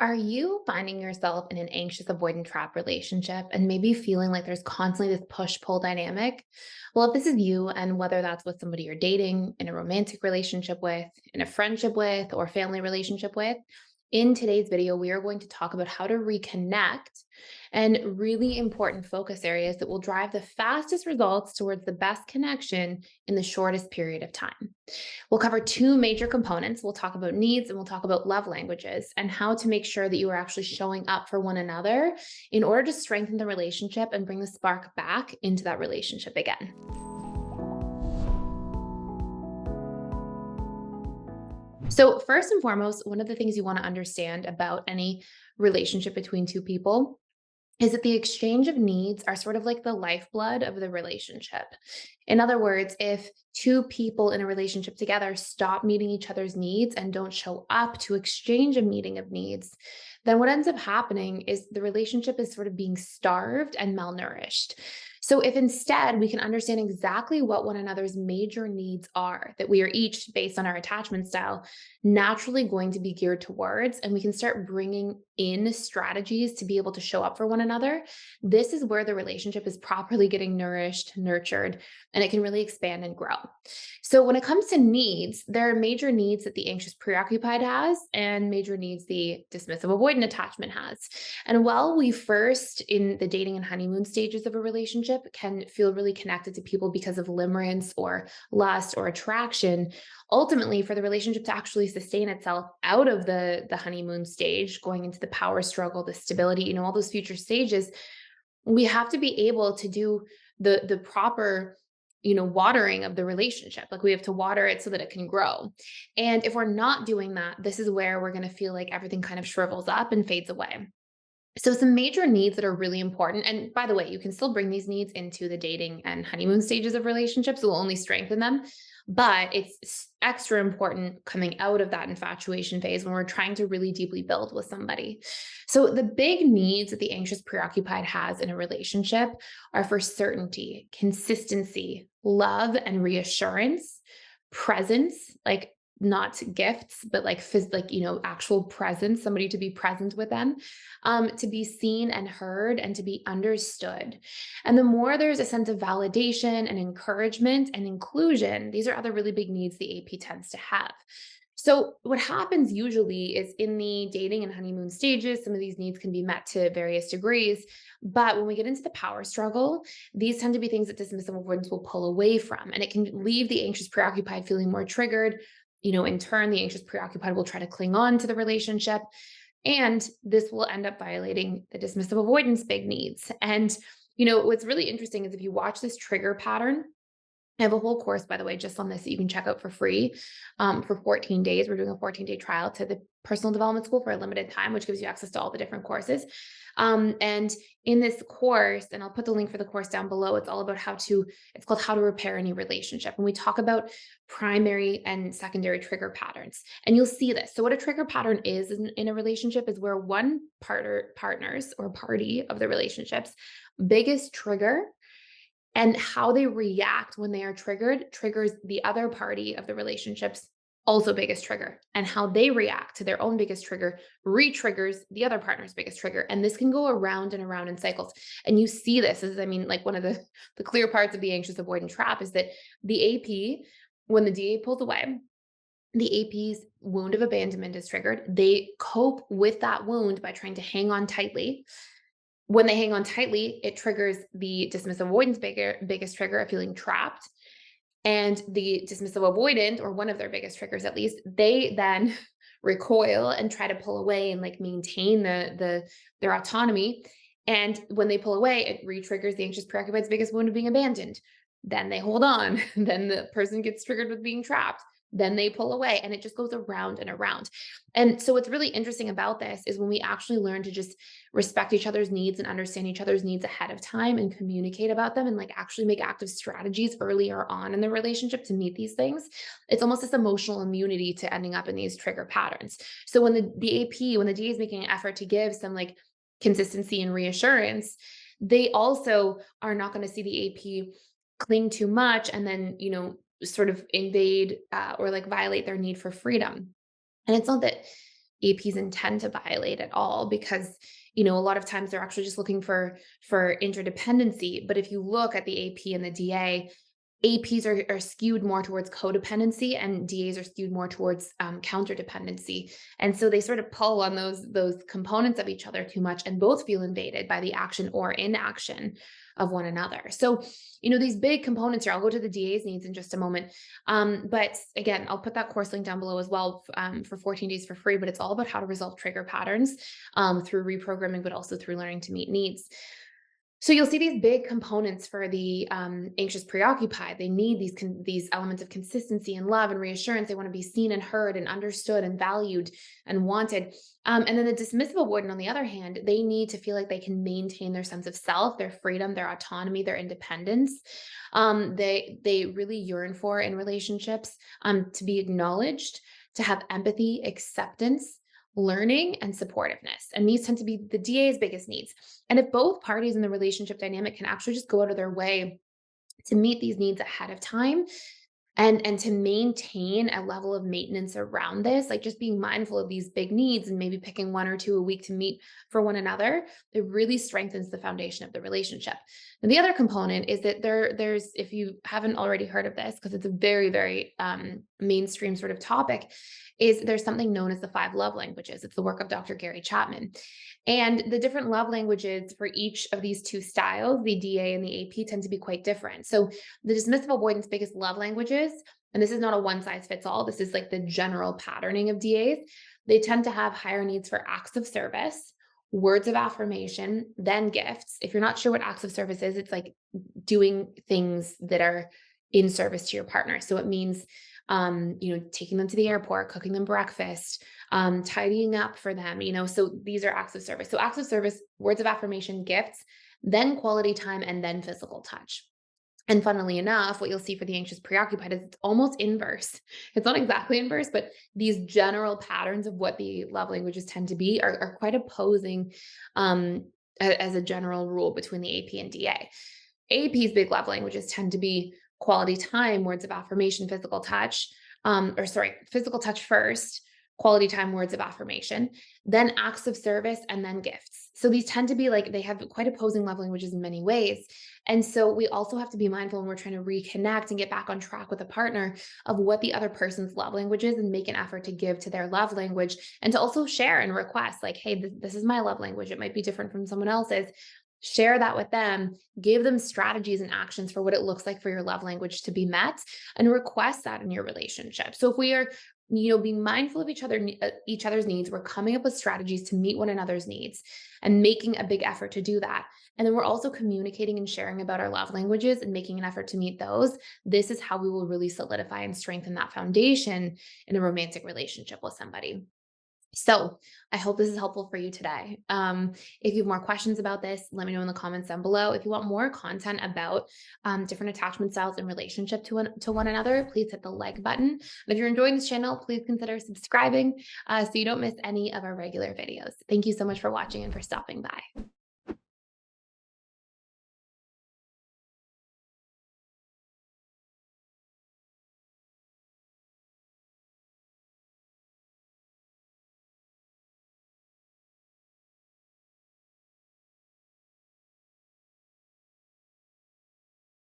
Are you finding yourself in an anxious avoidant trap relationship and maybe feeling like there's constantly this push pull dynamic? Well, if this is you, and whether that's with somebody you're dating, in a romantic relationship with, in a friendship with, or family relationship with, in today's video, we are going to talk about how to reconnect and really important focus areas that will drive the fastest results towards the best connection in the shortest period of time. We'll cover two major components. We'll talk about needs and we'll talk about love languages and how to make sure that you are actually showing up for one another in order to strengthen the relationship and bring the spark back into that relationship again. So, first and foremost, one of the things you want to understand about any relationship between two people is that the exchange of needs are sort of like the lifeblood of the relationship. In other words, if two people in a relationship together stop meeting each other's needs and don't show up to exchange a meeting of needs, then what ends up happening is the relationship is sort of being starved and malnourished. So, if instead we can understand exactly what one another's major needs are, that we are each, based on our attachment style, naturally going to be geared towards, and we can start bringing in strategies to be able to show up for one another, this is where the relationship is properly getting nourished, nurtured, and it can really expand and grow. So, when it comes to needs, there are major needs that the anxious preoccupied has, and major needs the dismissive avoidant attachment has. And while we first, in the dating and honeymoon stages of a relationship, can feel really connected to people because of limerence or lust or attraction, ultimately, for the relationship to actually sustain itself out of the honeymoon stage, going into the power struggle, the stability, all those future stages, we have to be able to do the proper watering of the relationship. Like, we have to water it so that it can grow. And if we're not doing that, this is where we're going to feel like everything kind of shrivels up and fades away. So, some major needs that are really important, and by the way, you can still bring these needs into the dating and honeymoon stages of relationships. It will only strengthen them, but it's extra important coming out of that infatuation phase when we're trying to really deeply build with somebody. So, the big needs that the anxious preoccupied has in a relationship are for certainty, consistency, love and reassurance, presence, like not gifts, but like actual presence, somebody to be present with them, to be seen and heard and to be understood. And the more there's a sense of validation and encouragement and inclusion, these are other really big needs the AP tends to have. So, what happens usually is in the dating and honeymoon stages, some of these needs can be met to various degrees. But when we get into the power struggle, these tend to be things that dismissive avoidance will pull away from. And it can leave the anxious preoccupied feeling more triggered. In turn, the anxious preoccupied will try to cling on to the relationship. And this will end up violating the dismissive avoidance big needs. And, what's really interesting is if you watch this trigger pattern, I have a whole course, by the way, just on this that you can check out for free for 14 days. We're doing a 14-day trial to the personal development school for a limited time, which gives you access to all the different courses. And in this course, and I'll put the link for the course down below, it's all about it's called How to Repair Any Relationship. And we talk about primary and secondary trigger patterns. And you'll see this. So what a trigger pattern is in a relationship is where one partners or party of the relationship's biggest trigger and how they react when they are triggered triggers the other party of the relationship's also biggest trigger. And how they react to their own biggest trigger re-triggers the other partner's biggest trigger. And this can go around and around in cycles. And you see this as, like one of the clear parts of the anxious avoidant trap is that the AP, when the DA pulls away, the AP's wound of abandonment is triggered. They cope with that wound by trying to hang on tightly. When they hang on tightly, it triggers the dismissive avoidance biggest trigger of feeling trapped. And the dismissive avoidant, or one of their biggest triggers at least, they then recoil and try to pull away and like maintain their autonomy. And when they pull away, it re-triggers the anxious preoccupied's biggest wound of being abandoned. Then they hold on. Then the person gets triggered with being trapped. Then they pull away, and it just goes around and around. And so what's really interesting about this is when we actually learn to just respect each other's needs and understand each other's needs ahead of time and communicate about them and like actually make active strategies earlier on in the relationship to meet these things, it's almost this emotional immunity to ending up in these trigger patterns. So when the AP, when the DA is making an effort to give some like consistency and reassurance, they also are not going to see the AP cling too much and then, sort of invade or like violate their need for freedom. And it's not that APs intend to violate at all, because a lot of times they're actually just looking for interdependency. But if you look at the AP and the DA, APs are skewed more towards codependency, and DAs are skewed more towards counterdependency. And so they sort of pull on those components of each other too much, and both feel invaded by the action or inaction of one another. So, these big components here, I'll go to the DA's needs in just a moment. But again, I'll put that course link down below as well, for 14 days for free. But it's all about how to resolve trigger patterns through reprogramming, but also through learning to meet needs. So you'll see these big components for the anxious preoccupied. They need these elements of consistency and love and reassurance. They want to be seen and heard and understood and valued and wanted. And then the dismissive avoidant, on the other hand, they need to feel like they can maintain their sense of self, their freedom, their autonomy, their independence. They really yearn for in relationships to be acknowledged, to have empathy, acceptance, learning, and supportiveness. And these tend to be the DA's biggest needs. And if both parties in the relationship dynamic can actually just go out of their way to meet these needs ahead of time, and to maintain a level of maintenance around this, like just being mindful of these big needs and maybe picking one or two a week to meet for one another, it really strengthens the foundation of the relationship. And the other component is that there's, if you haven't already heard of this, because it's a very, very mainstream sort of topic, is there's something known as the 5 love languages. It's the work of Dr. Gary Chapman. And the different love languages for each of these two styles, the DA and the AP, tend to be quite different. So the dismissive avoidance biggest love languages, and this is not a one size fits all, this is like the general patterning of DAs, they tend to have higher needs for acts of service, words of affirmation, then gifts. If you're not sure what acts of service is, it's like doing things that are in service to your partner. So it means taking them to the airport, cooking them breakfast, tidying up for them, so these are acts of service. So acts of service, words of affirmation, gifts, then quality time, and then physical touch. And funnily enough, what you'll see for the anxious preoccupied is it's almost inverse. It's not exactly inverse, but these general patterns of what the love languages tend to be are quite opposing as a general rule between the AP and DA. AP's big love languages tend to be quality time, words of affirmation, physical touch, physical touch first, quality time, words of affirmation, then acts of service, and then gifts. So these tend to be like, they have quite opposing love languages in many ways. And so we also have to be mindful when we're trying to reconnect and get back on track with a partner of what the other person's love language is, and make an effort to give to their love language, and to also share and request like, hey, this is my love language. It might be different from someone else's. Share that with them, give them strategies and actions for what it looks like for your love language to be met, and request that in your relationship. So if we are, being mindful of each other's needs, we're coming up with strategies to meet one another's needs and making a big effort to do that. And then we're also communicating and sharing about our love languages and making an effort to meet those. This is how we will really solidify and strengthen that foundation in a romantic relationship with somebody. So I hope this is helpful for you today. If you have more questions about this, let me know in the comments down below. If you want more content about different attachment styles in relationship to one another, please hit the like button. And if you're enjoying this channel, please consider subscribing so you don't miss any of our regular videos. Thank you so much for watching and for stopping by.